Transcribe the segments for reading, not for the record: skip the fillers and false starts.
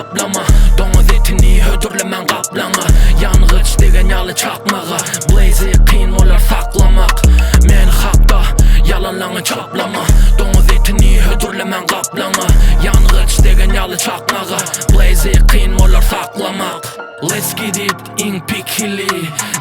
çaplama. Doňuz etini hödürlemen gaplana. Yangıç degen ýaly çakmaga. Blazy kyn bolar saklamak. Men hakda yalanlaňy çaplama. Doňuz etini hödürlemen gaplana. Yangıç degen ýaly çakmaga. Blazy kyn bolar saklamak. Let's get it in pikili.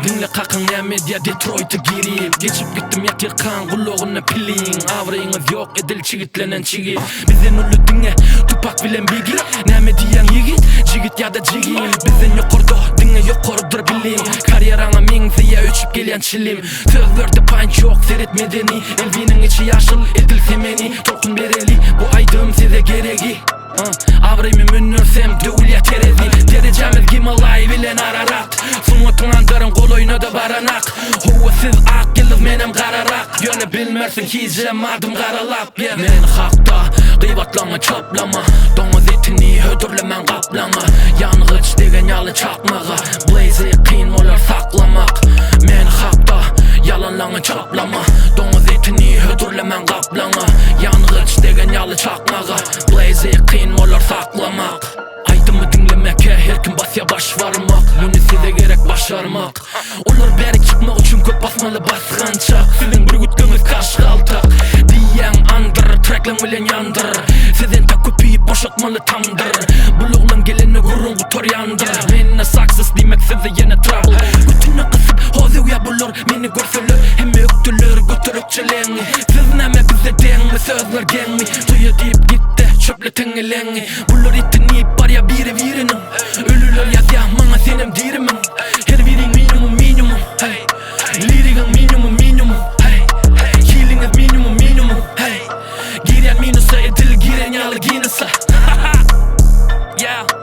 Dinle kakın ya medya Detroit'a girip geçip gittim yakirkan kulluğuna pilin. Avrayınız yok edil çigitlenen çigi. Bizden ulu dinle Tupak bilen bigi. Näme diýen yigit jigit ya da jigi. Bizden yokurdu dinle yokurdur bilin. Kariyerana miňsiye öçüp gelýän çilim. Sözlerde punch yok seret medeni. Elbinin içi yaşıl edil semeni. Tokun bereli bu aydığım size geregi. Avrayımı münürsem dövülya terezi. Derecemiz Gimalay bilen Ararat. Sunwatın andarın kol oynadı baranak. Hova siz ak yıldız menem kararak. Yöne bilmersin hicem adım karalap. Men hakta gıybatlaňy çaplama. Doňuz etini hödürlemen gaplana. Yangıç degen ýaly çakmaga. Blazy kyn bolar saklamak. Men hakta yalanlaňy çaplama. Doňuz etini hödürlemen gaplana. Yangıç degen ýaly çakmaga. Blazy kyn bolar saklamak. Aydymı dinlemeke her kim basya baş varmak. Muny size gerek başarmak. Olar beri çıkmak üçün köp basmaly basgançak. Sizin bir gütgüňiz kaşgaltak. Diýen andır tracklan bilen yandır. Sizin tak köpüýüp boşatmaly tamdır. Buluglan geleni gurrungu tor yandır. Menne success diýmek size ýene trouble. Bütünü gysyp hozyga bulur meni görseler. Hemme öktüler götürükçeleňi. Siz näme bize deňmi sözler geňmi. Suya diýip gitti çöple teňeleňi. Bular itinip barya biri birinin. Ölüler ýazýa maňa senem dirimin. Her biriň minimum hey. Lirigiň minimum hey. Healiňiz minimum hey. Girýän minusa edil giren ýaly ginasa. Yeah.